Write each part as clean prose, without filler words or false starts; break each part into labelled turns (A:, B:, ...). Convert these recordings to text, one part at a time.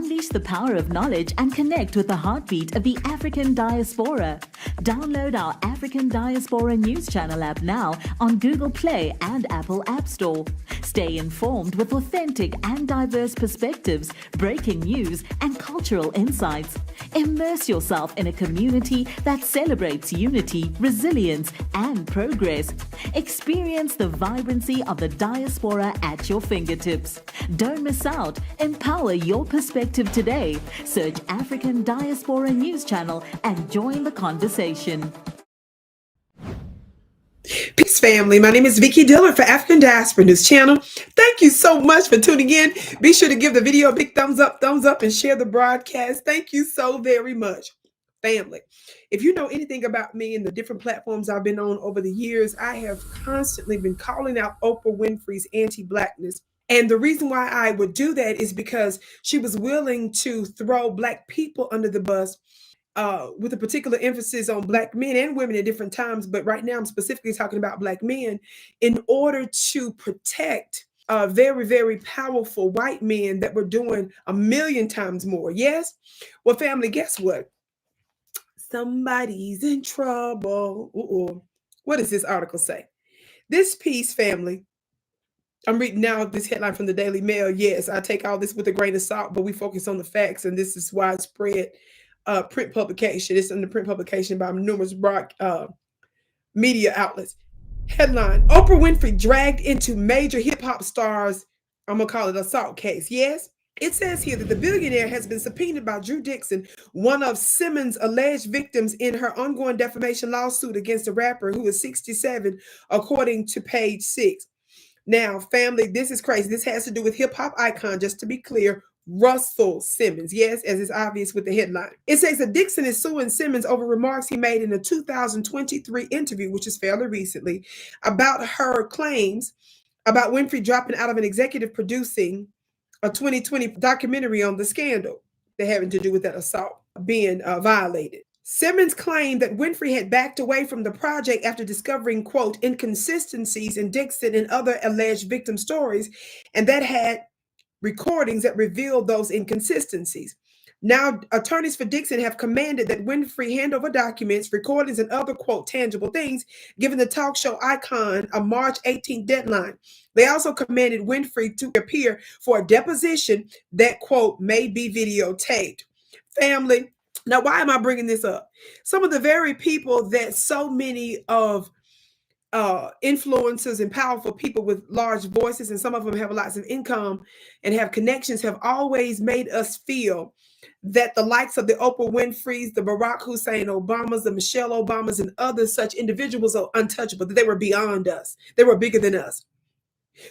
A: Unleash the power of knowledge and connect with the heartbeat of the African diaspora. Download our African Diaspora News Channel app now on Google Play and Apple App Store. Stay informed with authentic and diverse perspectives, breaking news, and cultural insights. Immerse yourself in a community that celebrates unity, resilience, and progress. Experience the vibrancy of the diaspora at your fingertips. Don't miss out. Empower your perspective today. Search African Diaspora News Channel and join the conversation.
B: Peace, family. My name is Vicki Dillard for African Diaspora News Channel. Thank you so much for tuning in. Be sure to give the video a big thumbs up, and share the broadcast. Thank you so very much, family. If you know anything about me and the different platforms I've been on over the years, I have constantly been calling out Oprah Winfrey's anti-Blackness. And the reason why I would do that is because she was willing to throw Black people under the bus, with a particular emphasis on Black men and women at different times. But right now I'm specifically talking about Black men, in order to protect very, very powerful white men that were doing 1,000,000 times more. Yes? Well, family, guess what? Somebody's in trouble. What does this article say? This piece, family, I'm reading now this headline from the Daily Mail. Yes, I take all this with a grain of salt, but we focus on the facts, and this is widespread print publication. It's in the print publication by numerous broad media outlets. Headline: Oprah Winfrey dragged into major hip-hop stars, I'm going to call it assault case. Yes? It says here that the billionaire has been subpoenaed by Drew Dixon, one of Simmons' alleged victims in her ongoing defamation lawsuit against the rapper, who is 67, according to Page 6. Now, family, this is crazy. This has to do with hip-hop icon, just to be clear, Russell Simmons. Yes, as is obvious with the headline. It says that Dixon is suing Simmons over remarks he made in a 2023 interview, which is fairly recently, about her claims about Winfrey dropping out of an executive producing a 2020 documentary on the scandal that having to do with that assault being violated. Simmons claimed that Winfrey had backed away from the project after discovering, quote, inconsistencies in Dixon and other alleged victim stories, and that had recordings that revealed those inconsistencies. Now, attorneys for Dixon have commanded that Winfrey hand over documents, recordings, and other, quote, tangible things, given the talk show icon a March 18th deadline. They also commanded Winfrey to appear for a deposition that, quote, may be videotaped. Family, now, why am I bringing this up? Some of the very people that so many of influencers and powerful people with large voices, and some of them have lots of income and have connections, have always made us feel that the likes of the Oprah Winfreys, the Barack Hussein Obamas, the Michelle Obamas, and other such individuals are untouchable, that they were beyond us. They were bigger than us.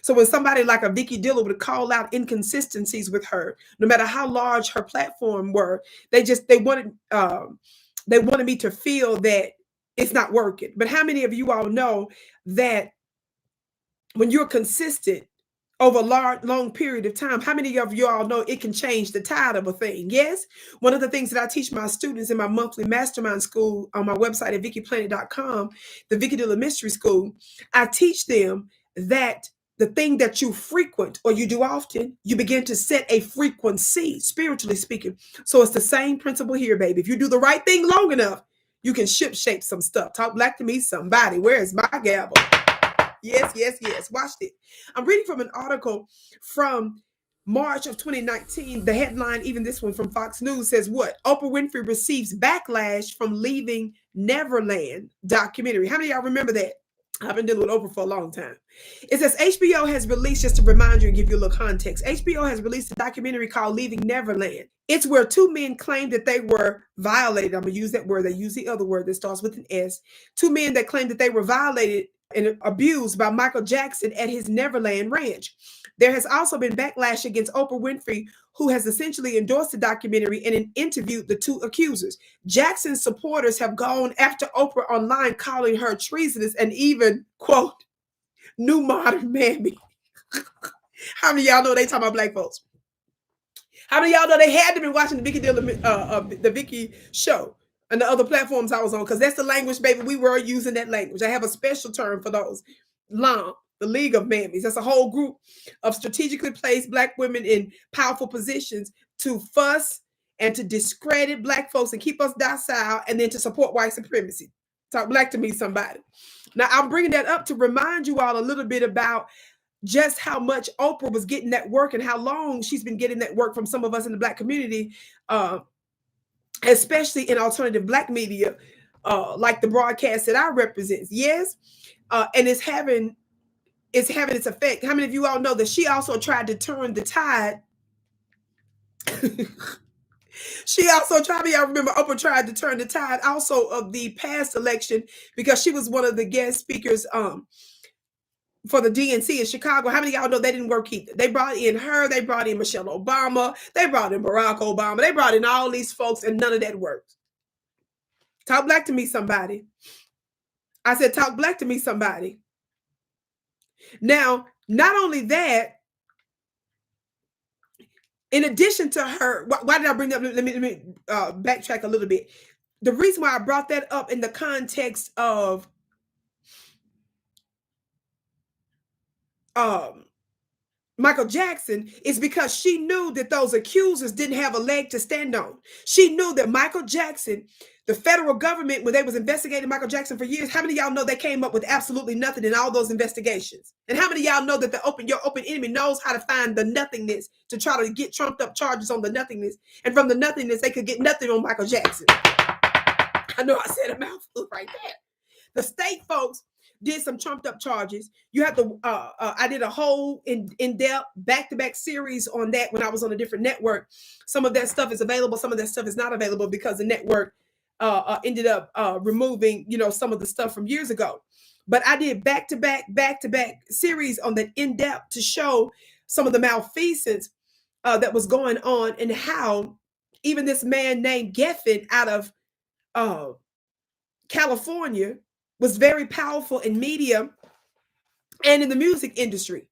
B: So when somebody like a Vicki Dillard would call out inconsistencies with her, no matter how large her platform were, they wanted me to feel that it's not working. But how many of you all know that when you're consistent over a long period of time, how many of you all know it can change the tide of a thing? Yes. One of the things that I teach my students in my monthly mastermind school on my website at vickiplanet.com, the Vicki Dillard Mystery School, I teach them that the thing that you frequent or you do often, you begin to set a frequency, spiritually speaking. So it's the same principle here, baby. If you do the right thing long enough, you can shape some stuff. Talk black to me, somebody. Where is my gavel? Yes. Watch it. I'm reading from an article from March of 2019. The headline, even this one from Fox News, says what? Oprah Winfrey receives backlash from leaving Neverland documentary. How many of y'all remember that? I've been dealing with Oprah for a long time. It says HBO has released, just to remind you and give you a little context, HBO has released a documentary called Leaving Neverland. It's where two men claim that they were violated. I'm going to use that word. They use the other word that starts with an S. Two men that claim that they were violated and abused by Michael Jackson at his Neverland ranch. There has also been backlash against Oprah Winfrey, who has essentially endorsed the documentary and interviewed the two accusers. Jackson's supporters have gone after Oprah online, calling her treasonous and even, quote, new modern mammy. How many of y'all know they talking about black folks? How many of y'all know they had to be watching the Vicki Dillard, the Vicki show and the other platforms I was on? Because that's the language, baby. We were using that language. I have a special term for those. The League of Mammies. That's a whole group of strategically placed black women in powerful positions to fuss and to discredit Black folks and keep us docile, and then to support white supremacy. Talk black to me, somebody. Now, I'm bringing that up to remind you all a little bit about just how much Oprah was getting that work and how long she's been getting that work from some of us in the Black community, especially in alternative Black media, like the broadcast that I represent. Yes, and it's having its effect. How many of you all know that she also tried to turn the tide? She also tried, y'all remember Oprah tried to turn the tide also of the past election, because she was one of the guest speakers for the DNC in Chicago. How many of y'all know they didn't work either? They brought in her, they brought in Michelle Obama, they brought in Barack Obama, they brought in all these folks, and none of that worked. Talk black to me, somebody. I said, talk black to me, somebody. Now, not only that, in addition to her, why did I bring that up? Let me backtrack a little bit. The reason why I brought that up in the context of Michael Jackson is because she knew that those accusers didn't have a leg to stand on. She knew that Michael Jackson, the federal government, when they was investigating Michael Jackson for years, how many of y'all know they came up with absolutely nothing in all those investigations? And how many of y'all know that your open enemy knows how to find the nothingness to try to get trumped up charges on the nothingness, and from the nothingness they could get nothing on Michael Jackson? I know I said a mouthful right there. The state folks did some trumped up charges. You have to, I did a whole in-depth back-to-back series on that when I was on a different network. Some of that stuff is available. Some of that stuff is not available because the network ended up removing, some of the stuff from years ago. But I did back-to-back series on that in-depth to show some of the malfeasance that was going on, and how even this man named Geffen out of California was very powerful in media and in the music industry.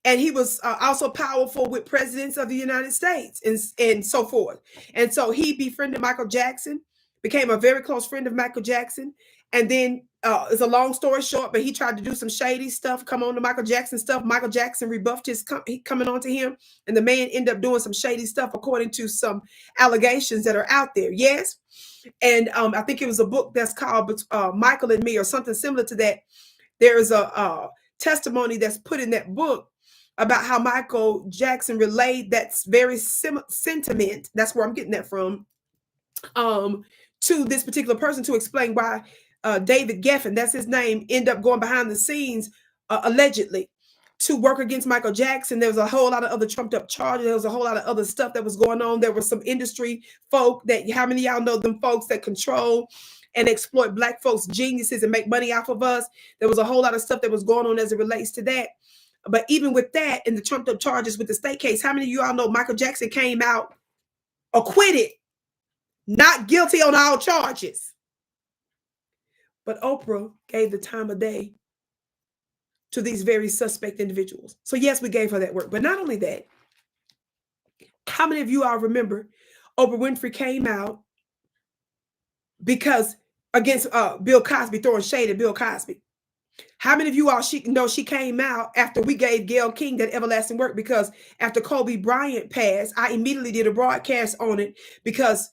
B: And he was also powerful with presidents of the United States and so forth. And so he befriended Michael Jackson, became a very close friend of Michael Jackson. And then it's a long story short, but he tried to do some shady stuff, come on to Michael Jackson stuff. Michael Jackson rebuffed his coming on to him. And the man ended up doing some shady stuff according to some allegations that are out there. Yes. And I think it was a book that's called Michael and Me, or something similar to that. There is a testimony that's put in that book about how Michael Jackson relayed that very sentiment. That's where I'm getting that from, to this particular person to explain why David Geffen, that's his name, ended up going behind the scenes allegedly to work against Michael Jackson. There was a whole lot of other trumped up charges. There was a whole lot of other stuff that was going on. There was some industry folk that, how many of y'all know them folks that control and exploit Black folks' geniuses and make money off of us? There was a whole lot of stuff that was going on as it relates to that. But even with that and the trumped up charges with the state case, how many of you all know Michael Jackson came out acquitted, not guilty on all charges? But Oprah gave the time of day to these very suspect individuals. So yes, we gave her that work. But not only that, how many of you all remember Oprah Winfrey came out because against Bill Cosby, throwing shade at Bill Cosby? How many of you all she came out after we gave Gayle King that everlasting work? Because after Kobe Bryant passed, I immediately did a broadcast on it, because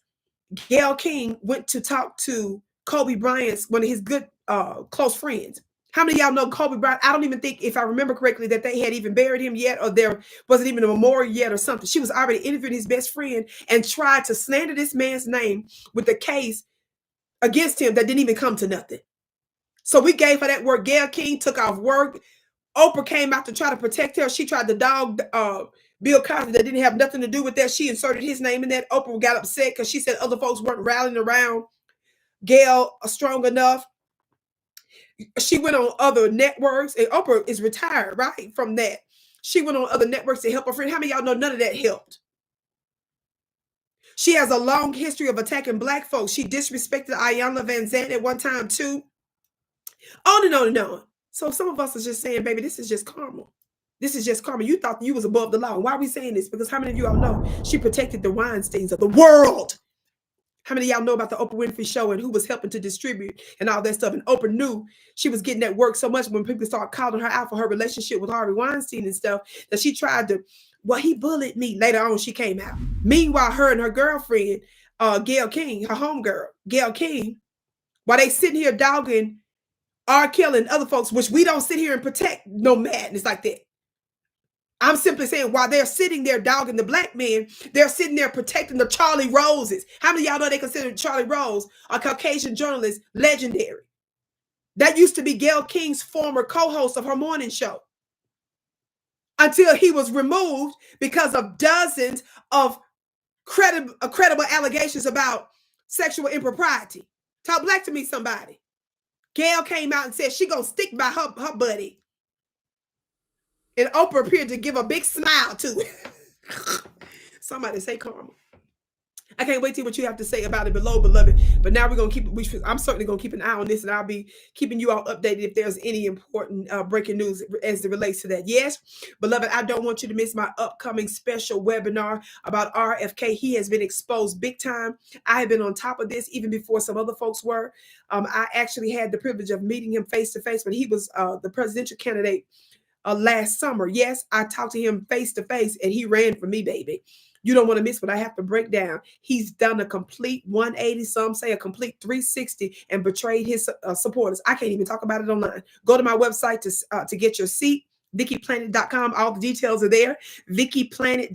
B: Gayle King went to talk to Kobe Bryant's, one of his good close friends. How many of y'all know Kobe Bryant? I don't even think, if I remember correctly, that they had even buried him yet, or there wasn't even a memorial yet or something. She was already interviewing his best friend and tried to slander this man's name with the case against him that didn't even come to nothing. So we gave her that work. Gayle King took off work. Oprah came out to try to protect her. She tried to dog Bill Cosby that didn't have nothing to do with that. She inserted his name in that. Oprah got upset because she said other folks weren't rallying around Gayle strong enough. She went on other networks, and Oprah is retired, right, from that. She went on other networks to help her friend. How many of y'all know none of that helped? She has a long history of attacking Black folks. She disrespected Ayanna Van Zandt at one time too. On and on and on. So some of us are just saying, baby, this is just karma. This is just karma. You thought you was above the law. Why are we saying this? Because how many of you all know she protected the Weinsteins of the world? How many of y'all know about the Oprah Winfrey show and who was helping to distribute and all that stuff? And Oprah knew she was getting that work so much when people started calling her out for her relationship with Harvey Weinstein and stuff, that she tried to Well, he bullied me. Later on, she came out. Meanwhile, her and her girlfriend, Gayle King, her homegirl, Gayle King, while they sitting here dogging R. Kelly and other folks, which we don't sit here and protect no madness like that. I'm simply saying while they're sitting there dogging the black men, they're sitting there protecting the Charlie Roses. How many of y'all know they consider Charlie Rose, a Caucasian journalist, legendary? That used to be Gayle King's former co-host of her morning show, until he was removed because of dozens of credible allegations about sexual impropriety. Talk black to me, somebody. Gayle came out and said she gonna stick by her buddy. And Oprah appeared to give a big smile to it. Somebody say karma. I can't wait to see what you have to say about it below, beloved. But now we're going to keep, I'm certainly going to keep an eye on this, and I'll be keeping you all updated if there's any important breaking news as it relates to that. Yes, beloved, I don't want you to miss my upcoming special webinar about RFK. He has been exposed big time. I have been on top of this even before some other folks were. I actually had the privilege of meeting him face to face when he was the presidential candidate last summer. Yes, I talked to him face to face, and he ran for me, baby. You don't want to miss what I have to break down. He's done a complete 180, some say a complete 360, and betrayed his supporters. I can't even talk about it online. Go to my website to get your seat, VickiPlanet.com. All the details are there. VickiPlanet.com.